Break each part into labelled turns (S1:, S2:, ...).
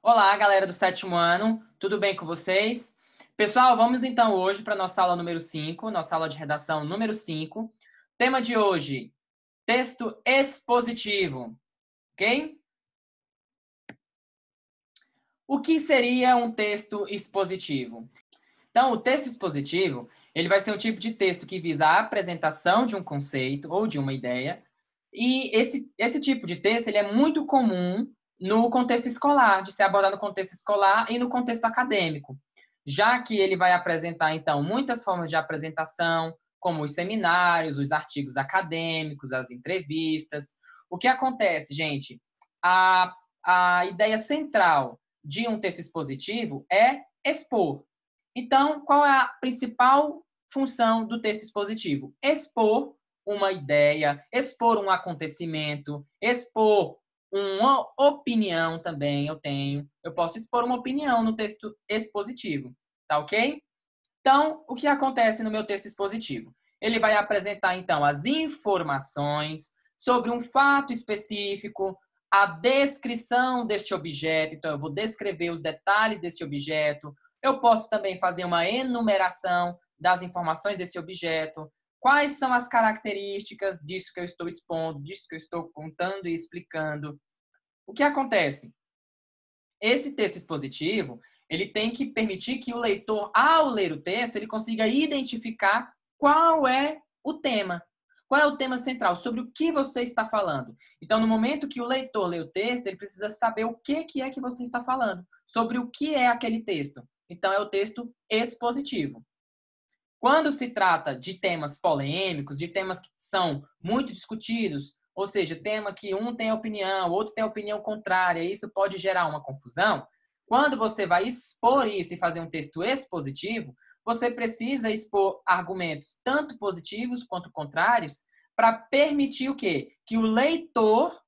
S1: Olá, galera do sétimo ano, tudo bem com vocês? Pessoal, vamos então hoje para a nossa aula número 5, nossa aula de redação número 5. Tema de hoje, texto expositivo, ok? O que seria um texto expositivo? Então, o texto expositivo, ele vai ser um tipo de texto que visa a apresentação de um conceito ou de uma ideia, e esse tipo de texto ele é muito comum no contexto escolar, de ser abordado no contexto escolar e no contexto acadêmico, já que ele vai apresentar, então, muitas formas de apresentação, como os seminários, os artigos acadêmicos, as entrevistas. O que acontece, gente? A, a ideia central de um texto expositivo é expor. Então, qual é a principal função do texto expositivo? Expor uma ideia, expor um acontecimento, expor uma opinião também eu tenho. Eu posso expor uma opinião no texto expositivo, tá ok? Então, o que acontece no meu texto expositivo? Ele vai apresentar, então, as informações sobre um fato específico, a descrição deste objeto. Então, eu vou descrever os detalhes desse objeto. Eu posso também fazer uma enumeração das informações desse objeto. Quais são as características disso que eu estou expondo, disso que eu estou contando e explicando? O que acontece? Esse texto expositivo, ele tem que permitir que o leitor, ao ler o texto, ele consiga identificar qual é o tema. Qual é o tema central? Sobre o que você está falando? Então, no momento que o leitor lê o texto, ele precisa saber o que é que você está falando. Sobre o que é aquele texto. Então, é o texto expositivo. Quando se trata de temas polêmicos, de temas que são muito discutidos, ou seja, tema que um tem opinião, outro tem opinião contrária, e isso pode gerar uma confusão, quando você vai expor isso e fazer um texto expositivo, você precisa expor argumentos tanto positivos quanto contrários para permitir o quê? Que o leitor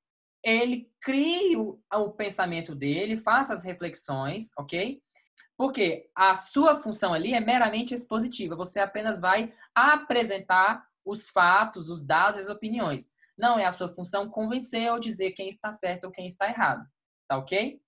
S1: ele crie o pensamento dele, faça as reflexões, ok? Porque a sua função ali é meramente expositiva. Você apenas vai apresentar os fatos, os dados, as opiniões. Não é a sua função convencer ou dizer quem está certo ou quem está errado. Tá ok?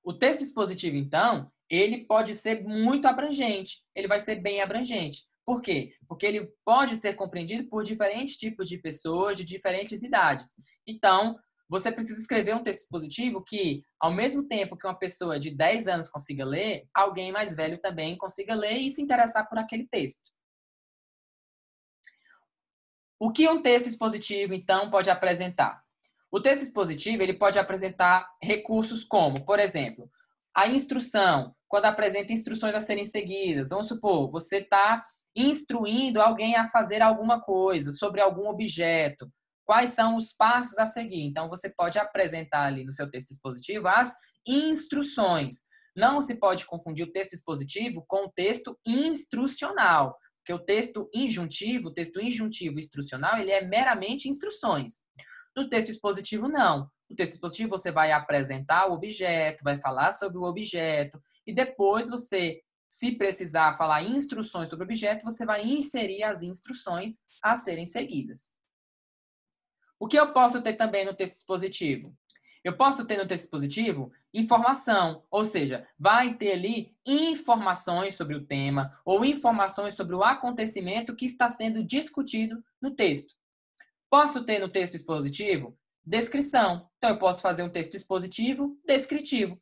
S1: O texto expositivo, então, ele pode ser muito abrangente. Ele vai ser bem abrangente. Por quê? Porque ele pode ser compreendido por diferentes tipos de pessoas de diferentes idades. Então, você precisa escrever um texto expositivo que, ao mesmo tempo que uma pessoa de 10 anos consiga ler, alguém mais velho também consiga ler e se interessar por aquele texto. O que um texto expositivo, então, pode apresentar? O texto expositivo ele pode apresentar recursos como, por exemplo, a instrução, quando apresenta instruções a serem seguidas. Vamos supor, você está instruindo alguém a fazer alguma coisa sobre algum objeto. Quais são os passos a seguir? Então, você pode apresentar ali no seu texto expositivo as instruções. Não se pode confundir o texto expositivo com o texto instrucional. Porque o texto injuntivo instrucional, ele é meramente instruções. No texto expositivo, não. No texto expositivo, você vai apresentar o objeto, vai falar sobre o objeto, e depois você, se precisar falar instruções sobre o objeto, você vai inserir as instruções a serem seguidas. O que eu posso ter também no texto expositivo? Eu posso ter no texto expositivo informação, ou seja, vai ter ali informações sobre o tema ou informações sobre o acontecimento que está sendo discutido no texto. Posso ter no texto expositivo descrição. Então, eu posso fazer um texto expositivo descritivo,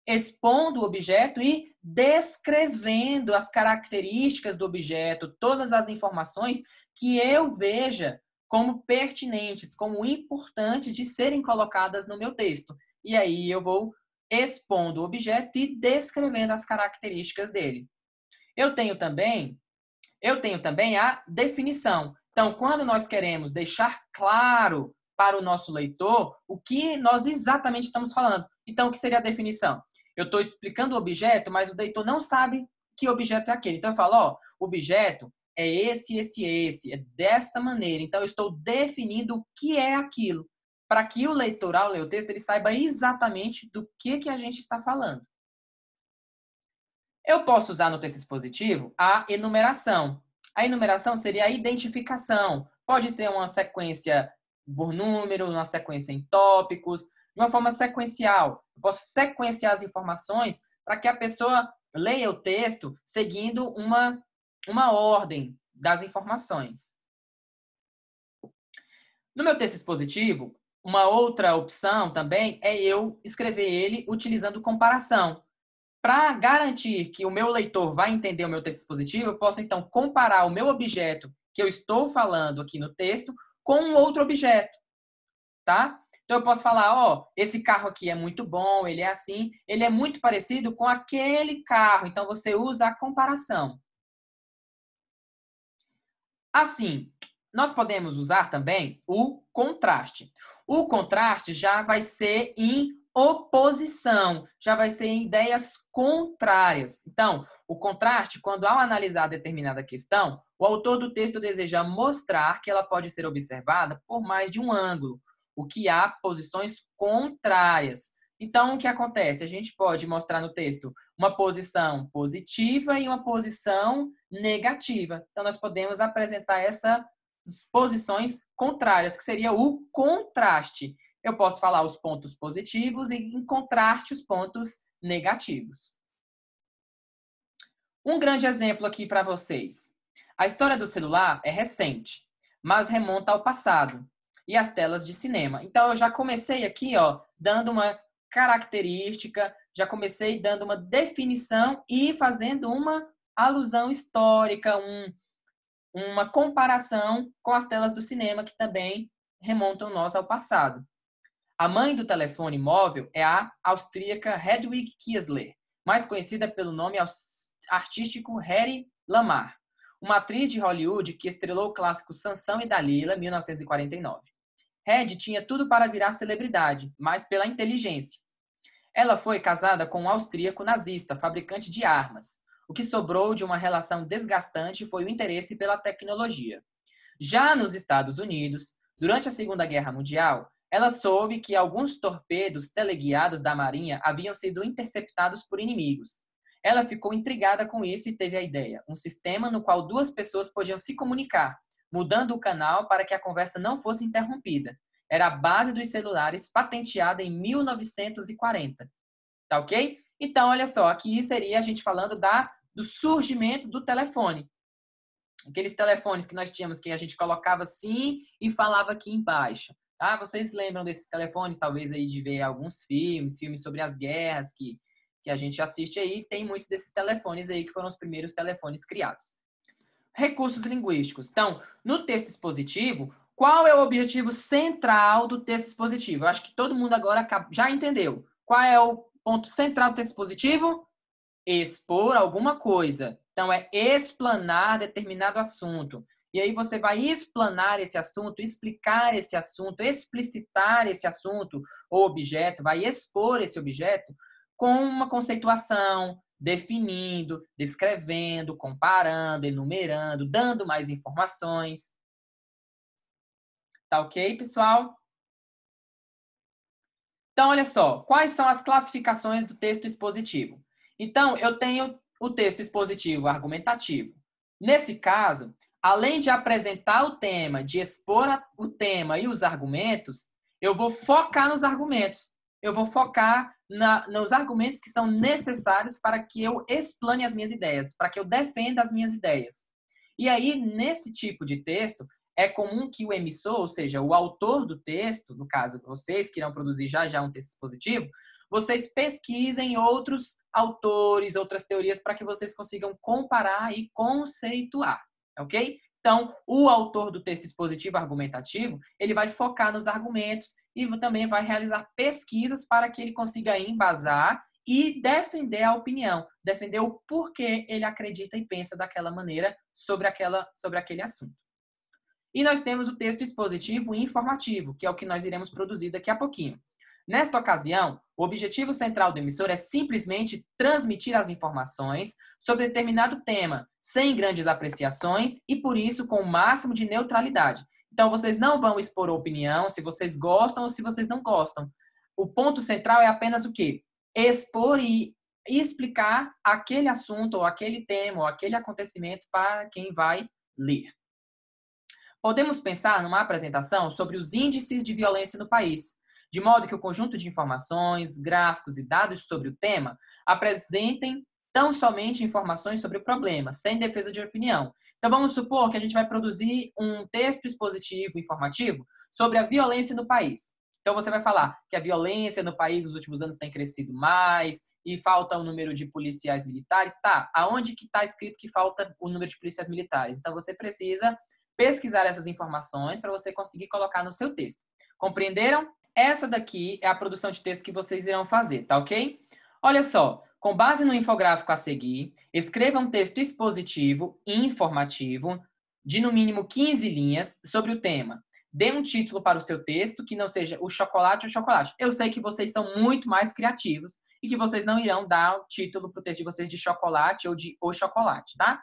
S1: expondo o objeto e descrevendo as características do objeto, todas as informações que eu veja como pertinentes, como importantes de serem colocadas no meu texto. E aí eu vou expondo o objeto e descrevendo as características dele. Eu tenho também a definição. Então, quando nós queremos deixar claro para o nosso leitor o que nós exatamente estamos falando. Então, o que seria a definição? Eu estou explicando o objeto, mas o leitor não sabe que objeto é aquele. Então, eu falo, ó, o objeto é esse, é desta maneira. Então, eu estou definindo o que é aquilo, para que o leitor, ao ler o texto, ele saiba exatamente do que a gente está falando. Eu posso usar no texto expositivo a enumeração. A enumeração seria a identificação. Pode ser uma sequência por número, uma sequência em tópicos. de uma forma sequencial. Eu posso sequenciar as informações para que a pessoa leia o texto seguindo uma ordem das informações. No meu texto expositivo, uma outra opção também é eu escrever ele utilizando comparação. Para garantir que o meu leitor vai entender o meu texto expositivo, eu posso, então, comparar o meu objeto que eu estou falando aqui no texto com um outro objeto, tá? Então, eu posso falar, ó, esse carro aqui é muito bom, ele é assim, ele é muito parecido com aquele carro. Então, você usa a comparação. Assim, nós podemos usar também o contraste. O contraste já vai ser em oposição, já vai ser em ideias contrárias. Então, o contraste, quando ao analisar determinada questão, o autor do texto deseja mostrar que ela pode ser observada por mais de um ângulo, o que há posições contrárias. Então, o que acontece? A gente pode mostrar no texto uma posição positiva e uma posição negativa. Então, nós podemos apresentar essas posições contrárias, que seria o contraste. Eu posso falar os pontos positivos e, em contraste, os pontos negativos. Um grande exemplo aqui para vocês. A história do celular é recente, mas remonta ao passado e às telas de cinema. Então, eu já comecei aqui, ó, dando uma característica, já comecei dando uma definição e fazendo uma alusão histórica, uma comparação com as telas do cinema que também remontam nós ao passado. A mãe do telefone móvel é a austríaca Hedwig Kiesler, mais conhecida pelo nome artístico Hedy Lamarr, uma atriz de Hollywood que estrelou o clássico Sansão e Dalila, 1949. Hedy tinha tudo para virar celebridade, mas pela inteligência. Ela foi casada com um austríaco nazista, fabricante de armas. O que sobrou de uma relação desgastante foi o interesse pela tecnologia. Já nos Estados Unidos, durante a Segunda Guerra Mundial, ela soube que alguns torpedos teleguiados da Marinha haviam sido interceptados por inimigos. Ela ficou intrigada com isso e teve a ideia, um sistema no qual duas pessoas podiam se comunicar, mudando o canal para que a conversa não fosse interrompida. Era a base dos celulares, patenteada em 1940. Tá ok? Então, olha só, aqui seria a gente falando do surgimento do telefone. Aqueles telefones que nós tínhamos que a gente colocava assim e falava aqui embaixo. Tá? Vocês lembram desses telefones, talvez, aí de ver alguns filmes sobre as guerras que a gente assiste aí. Tem muitos desses telefones aí que foram os primeiros telefones criados. Recursos linguísticos. Então, no texto expositivo, qual é o objetivo central do texto expositivo? Eu acho que todo mundo agora já entendeu. Qual é o ponto central do texto expositivo? Expor alguma coisa. Então, é explanar determinado assunto. E aí você vai explanar esse assunto, explicar esse assunto, explicitar esse assunto ou objeto, vai expor esse objeto com uma conceituação, definindo, descrevendo, comparando, enumerando, dando mais informações. Tá ok, pessoal? Então, olha só, quais são as classificações do texto expositivo? Então, eu tenho o texto expositivo argumentativo. Nesse caso, além de apresentar o tema, de expor o tema e os argumentos, eu vou focar nos argumentos. Eu vou focar nos argumentos que são necessários para que eu explane as minhas ideias, para que eu defenda as minhas ideias. E aí, nesse tipo de texto, é comum que o emissor, ou seja, o autor do texto, no caso vocês que irão produzir já um texto expositivo, vocês pesquisem outros autores, outras teorias, para que vocês consigam comparar e conceituar, ok? Então, o autor do texto expositivo argumentativo, ele vai focar nos argumentos e também vai realizar pesquisas para que ele consiga embasar e defender a opinião, defender o porquê ele acredita e pensa daquela maneira sobre aquele assunto. E nós temos o texto expositivo e informativo, que é o que nós iremos produzir daqui a pouquinho. Nesta ocasião, o objetivo central do emissor é simplesmente transmitir as informações sobre determinado tema, sem grandes apreciações e, por isso, com o máximo de neutralidade. Então, vocês não vão expor opinião se vocês gostam ou se vocês não gostam. O ponto central é apenas o quê? Expor e explicar aquele assunto, ou aquele tema, ou aquele acontecimento para quem vai ler. Podemos pensar numa apresentação sobre os índices de violência no país. de modo que o conjunto de informações, gráficos e dados sobre o tema apresentem tão somente informações sobre o problema, sem defesa de opinião. Então, vamos supor que a gente vai produzir um texto expositivo informativo sobre a violência no país. Então, você vai falar que a violência no país nos últimos anos tem crescido mais e falta o número de policiais militares. Tá, aonde que está escrito que falta o número de policiais militares? Então, você precisa pesquisar essas informações para você conseguir colocar no seu texto. Compreenderam? Essa daqui é a produção de texto que vocês irão fazer, tá ok? Olha só, com base no infográfico a seguir, escreva um texto expositivo e informativo de no mínimo 15 linhas sobre o tema. Dê um título para o seu texto que não seja o chocolate ou chocolate. Eu sei que vocês são muito mais criativos e que vocês não irão dar o título para o texto de vocês de chocolate ou de o chocolate, tá?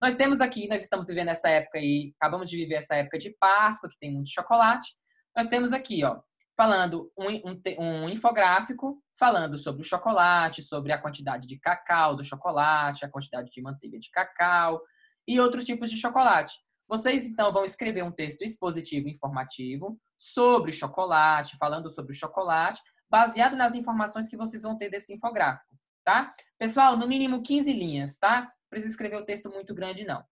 S1: Nós temos aqui, nós estamos vivendo essa época aí, acabamos de viver essa época de Páscoa, que tem muito chocolate. Nós temos aqui, ó, falando um infográfico falando sobre o chocolate, sobre a quantidade de cacau do chocolate, a quantidade de manteiga de cacau e outros tipos de chocolate. Vocês, então, vão escrever um texto expositivo informativo sobre o chocolate, falando sobre o chocolate, baseado nas informações que vocês vão ter desse infográfico, tá? Pessoal, no mínimo 15 linhas, tá? Não precisa escrever um texto muito grande, não.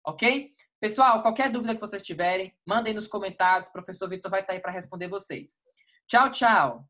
S1: Ok? Pessoal, qualquer dúvida que vocês tiverem, mandem nos comentários. O professor Vitor vai estar aí para responder vocês. Tchau, tchau!